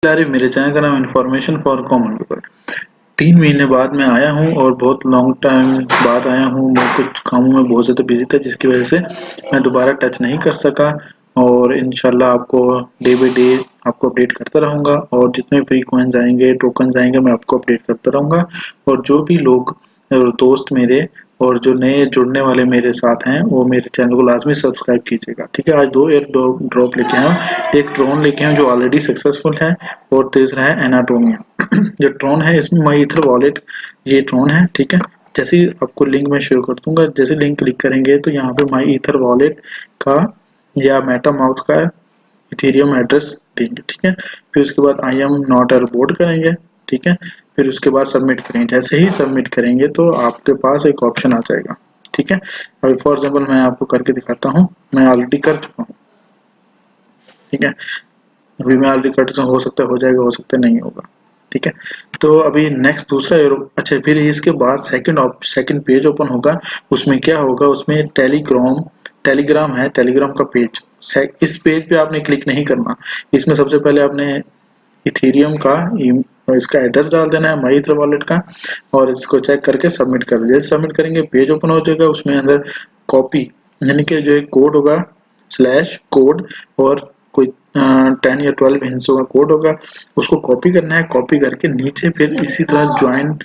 मेरे चैनल का नाम इन्फॉर्मेशन फॉर कॉमन पीपल। 3 महीने बाद मैं आया हूँ और बहुत लॉन्ग टाइम बाद आया हूँ। मैं कुछ कामों में बहुत ज़्यादा बिजी था, जिसकी वजह से मैं दोबारा टच नहीं कर सका। और इंशाल्लाह आपको डे बाई डे आपको अपडेट करता रहूँगा, और जितने फ्री कॉइन्स आएंगे, टोकन्स आएंगे, मैं आपको अपडेट करता रहूँगा। और जो भी लोग दोस्त मेरे और जो नए जुड़ने वाले मेरे साथ हैं, वो मेरे चैनल को लाजमी सब्सक्राइब कीजिएगा, ठीक है। आज 2 एयर ड्रॉप लेके आया हूँ। एक ट्रोन लेके आया हूँ जो ऑलरेडी सक्सेसफुल है, और तीसरा है एनाटोमिया। जो ट्रोन है इसमें माई ईथर वॉलेट, ये ट्रोन है, ठीक है। जैसे ही आपको लिंक में शेयर कर दूंगा, जैसे लिंक क्लिक करेंगे तो यहाँ पे माई ईथर वॉलेट का या मेटा माउथ का इथेरियम एड्रेस देंगे, ठीक है। फिर उसके बाद I am not a robot करेंगे, ठीक है। फिर उसके बाद सबमिट करेंगे। जैसे ही सबमिट करेंगे तो आपके पास एक ऑप्शन आ जाएगा, ठीक है। अभी फॉर एग्जाम्पल मैं आपको करके दिखाता हूँ। मैं ऑलरेडी कर चुका हूँ, ठीक है। अभी मैं ऑलरेडी कर चुका हूँ, हो सकता है हो जाएगा, हो सकता है नहीं होगा, ठीक है। तो अभी नेक्स्ट दूसरा एरो, अच्छा फिर इसके बाद सेकंड पेज ओपन होगा। उसमें क्या होगा, उसमें टेलीग्राम है, टेलीग्राम का पेज। इस पेज पे आपने क्लिक नहीं करना। इसमें सबसे पहले आपने इथेरियम का इसका एड्रेस डाल देना है, माई ईथर वॉलेट का, और इसको चेक करके सबमिट कर दीजिए। सबमिट करेंगे पेज ओपन हो जाएगा। उसमें अंदर कॉपी यानी कि जो एक कोड होगा, स्लैश कोड, और कोई 10 या 12 हिंसों का कोड होगा, उसको कॉपी करना है। कॉपी करके नीचे फिर इसी तरह ज्वाइन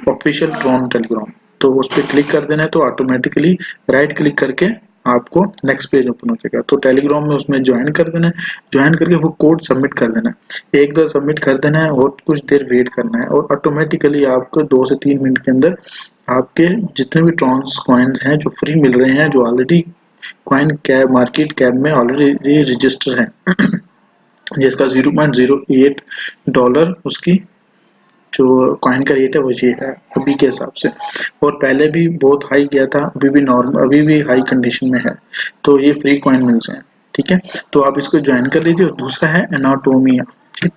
ऑफिशियल ट्रोन टेलीग्राम, तो उस पर क्लिक कर देना है। तो ऑटोमेटिकली राइट क्लिक करके आपको नेक्स्ट पेज ओपन हो जाएगा। तो टेलीग्राम में उसमें ज्वाइन कर देना है। ज्वाइन करके वो कोड सबमिट कर देना है। एक बार सबमिट कर देना है और कुछ देर वेट करना है, और ऑटोमेटिकली आपको 2 से 3 मिनट के अंदर आपके जितने भी ट्रॉन्स कॉइन्स हैं जो फ्री मिल रहे हैं, जो already coin cab market cab में ऑलरेडी रजिस्टर है, जिसका $0.08 उसकी जो कॉइन का रेट है वो ये है अभी के हिसाब से। और पहले भी बहुत हाई गया था, अभी भी नॉर्मल, अभी भी हाई कंडीशन में है। तो ये फ्री कॉइन मिल रहे हैं, ठीक है। तो आप इसको ज्वाइन कर लीजिए। और दूसरा है एनाटोमिया,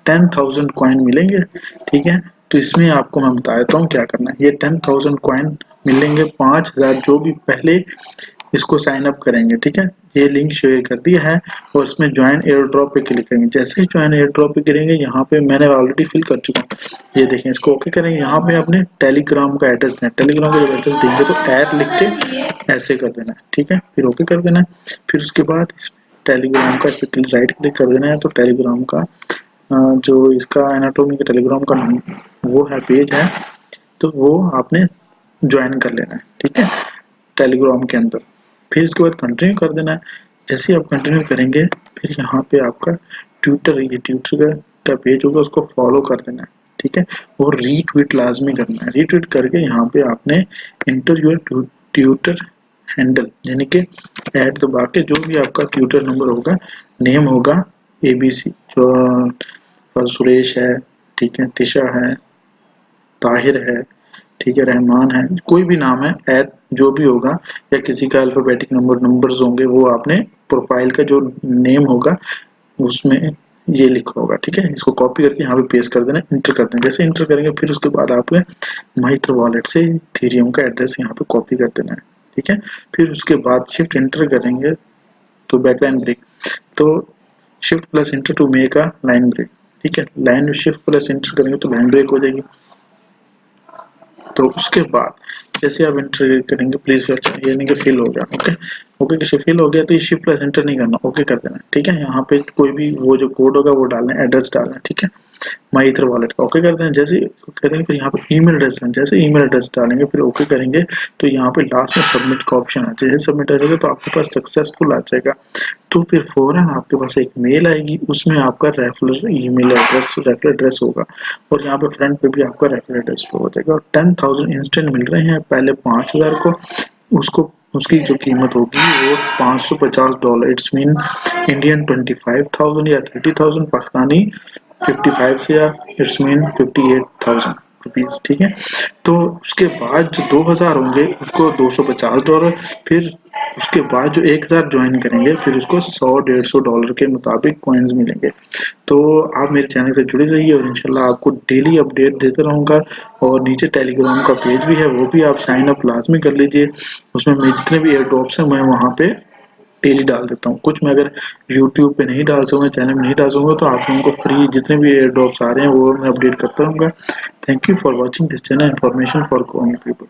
10,000 कॉइन मिलेंगे, ठीक है। तो इसमें आपको मैं बता देता हूँ क्या करना है। ये 10,000 कॉइन मिलेंगे 5,000 जो भी पहले इसको साइन अप करेंगे, ठीक है। ये लिंक शेयर कर दिया है, और इसमें ज्वाइन एयर ड्रॉप पे क्लिक करेंगे। जैसे ही ज्वाइन एयर ड्रॉप पे करेंगे, यहाँ पे मैंने ऑलरेडी फिल कर चुका हूँ, ये देखें। इसको ओके करेंगे। यहाँ पे अपने टेलीग्राम का एड्रेस देना है। टेलीग्राम का जब एड्रेस देंगे तो ऐड लिख के ऐसे कर देना है, ठीक है। फिर ओके कर देना है। फिर उसके बाद टेलीग्राम का राइट क्लिक कर देना है। तो टेलीग्राम का जो इसका एनाटोमी का टेलीग्राम का वो है, पेज है, तो वो आपने ज्वाइन कर लेना है, ठीक है, टेलीग्राम के अंदर। फिर इसके बाद कंटिन्यू कर देना है। जैसे ही आप कंटिन्यू करेंगे, फिर यहाँ पे आपका ट्विटर, ये ट्विटर का पेज होगा, उसको फॉलो कर देना है, ठीक है। और रीट्वीट लाजमी करना है। रीट्वीट करके यहाँ पे आपने इंटर योर ट्विटर हैंडल, यानी कि ऐड दबा के जो भी आपका ट्विटर नंबर होगा, नेम होगा ABC, जो सुरेश है, ठीक है, तिशा है, ताहिर है, ठीक है, रहमान है, कोई भी नाम है, ऐड जो भी होगा, या किसी का अल्फाबेटिक नंबर्स होंगे, वो आपने प्रोफाइल का जो नेम होगा उसमें ये लिखा होगा, ठीक है। इसको कॉपी करके यहाँ पे पेस्ट कर देना, इंटर कर देना। जैसे इंटर करेंगे, फिर उसके बाद आपके माई ईथर वॉलेट से इथेरियम का एड्रेस यहाँ पे कॉपी कर देना है, ठीक है। फिर उसके बाद शिफ्ट इंटर करेंगे तो बैकलाइन ब्रेक, तो shift plus enter to make a line break, ठीक है। लाइन शिफ्ट प्लस इंटर करेंगे तो लाइन ब्रेक हो जाएगी। तो उसके बाद जैसे आप इंटर करेंगे, प्लीज यानी कि फिल हो गया, ओके। ओके कि फिल हो गया, तो ये शिफ्ट प्लस एंटर नहीं करना, ओके कर देना, ठीक है। यहाँ पे कोई भी वो जो कोड होगा वो डालना है, एड्रेस डालना है, ठीक है, माई ईथर वॉलेट का, ओके कर देना। जैसे करेंगे फिर यहाँ पे ईमेल एड्रेस है, जैसे ईमेल एड्रेस डालेंगे, फिर ओके करेंगे, तो यहाँ पे लास्ट में सबमिट का ऑप्शन आ जाएगा। सबमिट आ जाएगा तो आपके पास सक्सेसफुल आ जाएगा। तो फिर फौरन आपके पास एक मेल आएगी, उसमें आपका referral email address, referral address होगा, और यहाँ पे फ्रंट पे भी आपका रेफरल एड्रेस हो जाएगा। और 10,000 इंस्टेंट मिल रहे हैं। पहले 5,000 को उसको उसकी जो कीमत होगी वो $550, इट्स मीन इंडियन 25,000 या 30,000 पाकिस्तानी 55 से, या इट्स मीन 58,000 रुपीज, ठीक है। तो उसके बाद जो 2,000 होंगे उसको $250, फिर उसके बाद जो 1,000 ज्वाइन करेंगे, फिर उसको $100-150 के मुताबिक कॉइन्स मिलेंगे। तो आप मेरे चैनल से जुड़े रहिए, और इंशाल्लाह आपको डेली अपडेट देता रहूँगा। और नीचे टेलीग्राम का पेज भी है, वो भी आप साइन अप लाजमी कर लीजिए। उसमें मैं जितने भी एयर ड्रॉप्स हैं मैं वहाँ पे डेली डाल देता हूँ। कुछ मैं अगर यूट्यूब पे नहीं डाल सकूँगा, चैनल में नहीं डाल सकूँगा, तो आप लोगों को फ्री जितने भी एयर ड्रॉप्स आ रहे हैं वो मैं अपडेट करता रहूँगा। Thank you for watching this channel information for common people.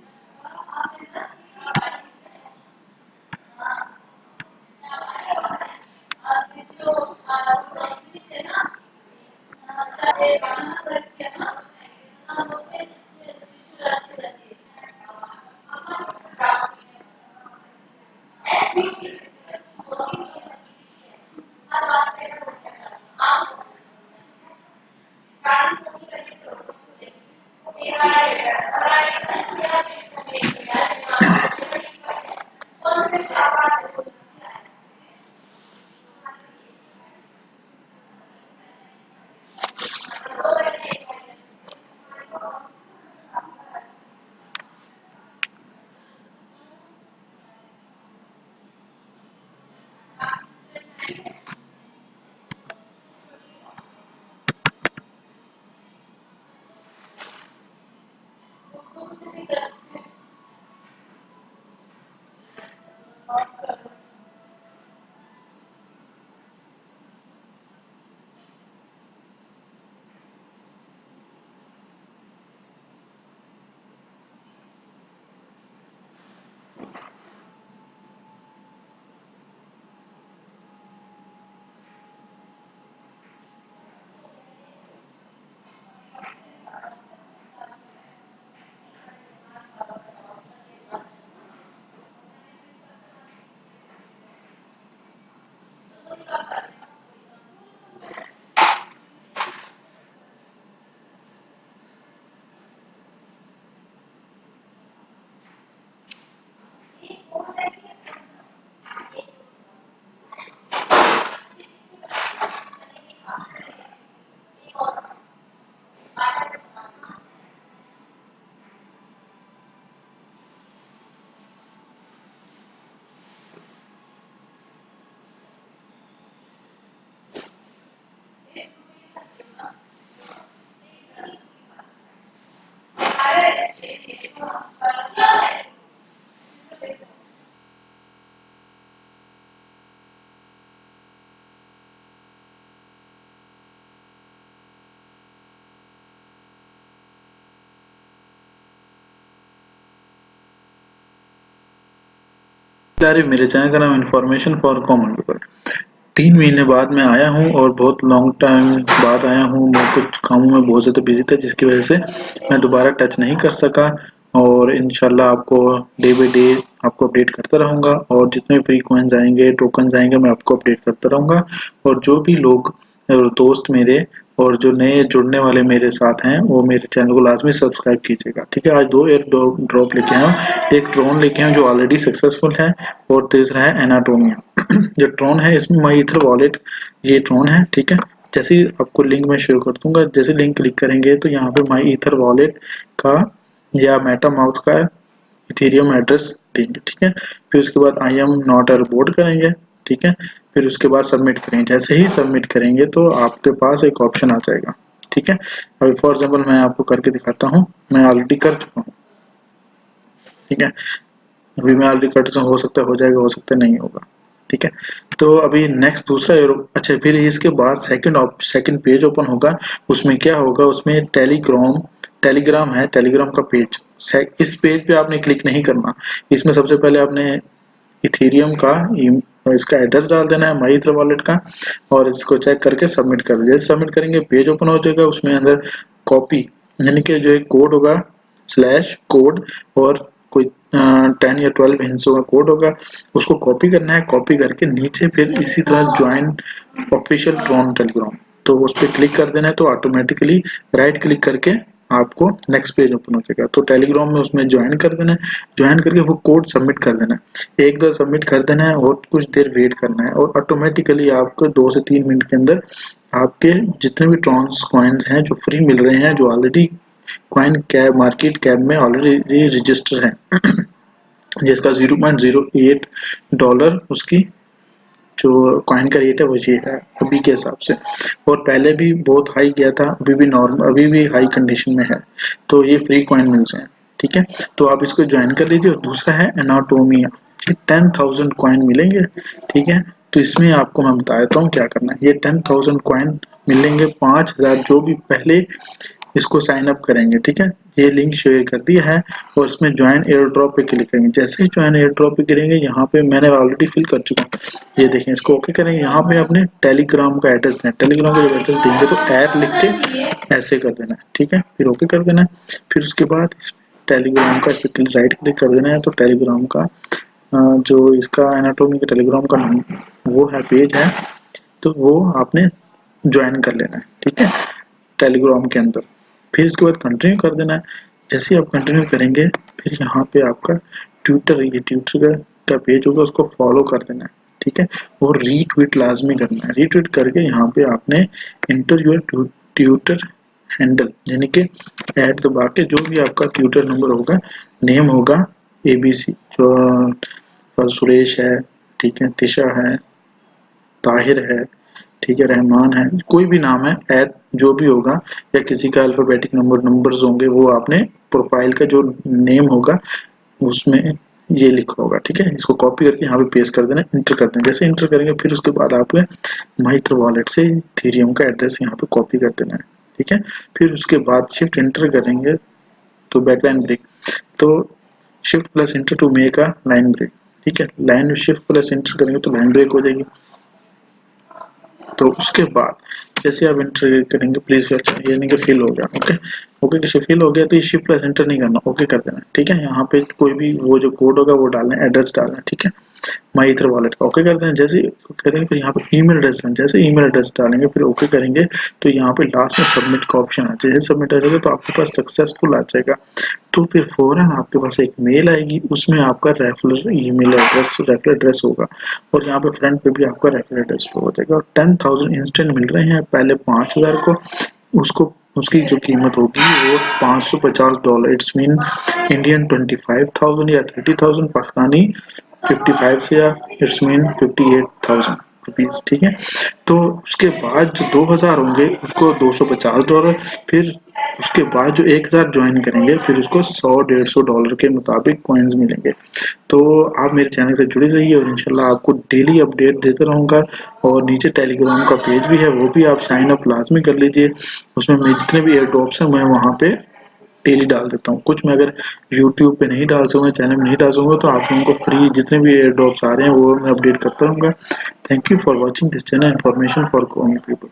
मेरे चैनल का नाम इन्फॉर्मेशन फॉर कॉमन पीपल। 3 महीने बाद मैं आया हूँ और बहुत लॉन्ग टाइम बाद आया हूँ। मैं कुछ कामों में बहुत ज़्यादा बिजी था, जिसकी वजह से मैं दोबारा टच नहीं कर सका, और इंशाल्लाह आपको डे बाई डे आपको अपडेट करता रहूँगा, और जितने फ्री कॉइन्स आएंगे, टोकन्स आएंगे, मैं आपको अपडेट करता रहूँगा। और जो भी लोग दोस्त मेरे और जो नए जुड़ने वाले मेरे साथ हैं, वो मेरे चैनल को लाजमी सब्सक्राइब कीजिएगा, ठीक है। आज 2 एयर ड्रॉप लेके आया हूँ। एक ट्रोन लेके आया जो ऑलरेडी सक्सेसफुल है, और तीसरा है एनाटोमिया। जो ट्रोन है इसमें माई ईथर वॉलेट, ये ट्रोन है, ठीक है। जैसे ही आपको लिंक में शेयर कर दूंगा, जैसे लिंक क्लिक करेंगे तो यहाँ पे माई ईथर वॉलेट का या मेटा माउथ का इथेरियम एड्रेस देंगे, ठीक है। फिर उसके बाद I am not a robot करेंगे, ठीक है। फिर उसके बाद सबमिट करेंगे। जैसे ही सबमिट करेंगे तो आपके पास एक ऑप्शन आ जाएगा, ठीक है। अभी फॉर एग्जाम्पल मैं आपको करके दिखाता हूँ। मैं ऑलरेडी कर चुका हूँ, ठीक है। अभी मैं ऑलरेडी कर चुका हूँ, हो सकता है हो जाएगा, हो सकता है नहीं होगा, ठीक है। तो अभी नेक्स्ट दूसरा अच्छा, फिर इसके बाद सेकंड पेज ओपन होगा। उसमें क्या होगा, उसमें टेलीग्राम है, टेलीग्राम का पेज। इस पेज पे आपने क्लिक नहीं करना। इसमें सबसे पहले आपने इथेरियम का इसका एड्रेस डाल देना है, माई ईथर वॉलेट का, और इसको चेक करके सबमिट कर दीजिए। सबमिट करेंगे पेज ओपन हो जाएगा। उसमें अंदर कॉपी यानी कि जो एक कोड होगा स्लैश कोड, और कोई 10 या 12 हिंसों का कोड होगा, उसको कॉपी करना है। कॉपी करके नीचे फिर इसी तरह ज्वाइन ऑफिशियल ट्रोन टेलीग्राम, तो उस पर क्लिक कर देना है। तो ऑटोमेटिकली राइट क्लिक करके आपको नेक्स्ट पेज ओपन हो जाएगा। तो टेलीग्राम में उसमें ज्वाइन कर देना है। ज्वाइन करके वो कोड सबमिट कर देना है। एक बार सबमिट कर देना है और कुछ देर वेट करना है, और ऑटोमेटिकली आपको 2 से 3 मिनट के अंदर आपके जितने भी ट्रॉन्स कॉइन्स हैं जो फ्री मिल रहे हैं, जो already coin cab market cap में ऑलरेडी रजिस्टर है, जिसका $0.08 उसकी जो कॉइन का रेट है वो ये है अभी के हिसाब से। और पहले भी बहुत हाई गया था, अभी भी नॉर्मल, अभी भी हाई कंडीशन में है। तो ये फ्री कॉइन मिल रहे हैं, ठीक है। तो आप इसको ज्वाइन कर लीजिए। और दूसरा है एनाटोमिया। ये 10,000 कॉइन मिलेंगे, ठीक है। तो इसमें आपको मैं बता देता हूँ क्या करना है। ये 10,000 कॉइन मिलेंगे 5,000 जो भी पहले इसको साइन अप करेंगे, ठीक है। ये लिंक शेयर कर दिया है और इसमें ज्वाइन एयर ड्रॉप पे क्लिक करेंगे। जैसे ही ज्वाइन एयर ड्रॉप पे करेंगे, यहाँ पे मैंने ऑलरेडी फिल कर चुका हूँ, ये देखें। इसको ओके करेंगे। यहाँ पे अपने टेलीग्राम का एड्रेस देना, टेलीग्राम का जब एड्रेस देंगे तो ऐड लिख के ऐसे कर देना है, ठीक है। फिर ओके कर देना है। फिर उसके बाद इस टेलीग्राम का राइट क्लिक कर देना है, तो टेलीग्राम का जो इसका एनाटॉमी का टेलीग्राम का वो है, पेज है, तो वो आपने ज्वाइन कर लेना है, ठीक है, टेलीग्राम के अंदर। फिर इसके बाद कंटिन्यू कर देना है। जैसे ही आप कंटिन्यू करेंगे, फिर यहाँ पे आपका ट्विटर, ये ट्विटर का पेज होगा, उसको फॉलो कर देना है, ठीक है। और रीट्वीट लाजमी करना है। रीट्वीट करके यहाँ पे आपने इंटर योर ट्विटर हैंडल, यानी कि ऐड दबा के जो भी आपका ट्विटर नंबर होगा, नेम होगा ABC, जो पर सुरेश है, ठीक है, तिशा है, ताहिर है, ठीक है, रहमान है, कोई भी नाम है, ऐड जो भी होगा, या किसी का अल्फाबेटिक नंबर्स होंगे, वो आपने प्रोफाइल का जो नेम होगा उसमें ये लिखा होगा, ठीक है। इसको कॉपी करके यहाँ पे पेस्ट कर देना, इंटर कर देना। जैसे इंटर करेंगे, फिर उसके बाद आपको माइत्र वॉलेट से इथेरियम का एड्रेस यहाँ पे कॉपी कर देना है, ठीक है। फिर उसके बाद शिफ्ट इंटर करेंगे तो बैकलाइन ब्रेक, तो shift plus enter to make a line break, ठीक है। लाइन शिफ्ट प्लस इंटर करेंगे तो लाइन ब्रेक हो जाएगी। तो उसके बाद जैसे आप इंटर करेंगे, प्लीज यानी कि फिल हो गया, ओके ओके, किसी फिल हो गया तो ये शिफ्ट प्लस एंटर नहीं करना, ओके कर देना, ठीक है। यहाँ पे कोई भी वो जो कोड होगा वो डालना है, एड्रेस डालना है, ठीक है, माई ईथर वॉलेट का, ओके कर देना। जैसे करेंगे फिर यहाँ पे ईमेल एड्रेस है, जैसे ईमेल एड्रेस डालेंगे फिर ओके करेंगे, तो यहाँ पे लास्ट में सबमिट का ऑप्शन आ जाएगा। सबमिट आ जाएगा तो आपके पास सक्सेसफुल आ जाएगा। तो फिर फौरन आपके पास एक मेल आएगी, उसमें आपका referral email address, referral address होगा, और यहाँ पे फ्रंट पे भी आपका रेफरल एड्रेस हो जाएगा। और 10,000 इंस्टेंट मिल रहे हैं, पहले 5,000 को, उसको उसकी जो कीमत होगी वो $550, इट्स मीन इंडियन 25,000 या 30,000 पाकिस्तानी 55 से, या इट्स मीन 58,000 रुपीज, ठीक है। तो उसके बाद जो 2,000 होंगे उसको $250, फिर उसके बाद जो 1,000 ज्वाइन करेंगे फिर उसको $100-150 के मुताबिक कॉइन्स मिलेंगे। तो आप मेरे चैनल से जुड़े रहिए और इंशाल्लाह आपको डेली अपडेट देता रहूँगा। और नीचे टेलीग्राम का पेज भी है, वो भी आप साइन अप लाजमी कर लीजिए। उसमें मैं जितने भी एयर ड्रॉप्स हैं मैं वहाँ पे डेली डाल देता हूँ। कुछ मैं अगर यूट्यूब पे नहीं डाल सकूँगा, चैनल में नहीं डाल सकूँगा, तो आप उनको फ्री जितने भी एयर ड्रॉप्स आ रहे हैं वो मैं अपडेट करता रहूँगा। Thank you for watching this channel, information for common people.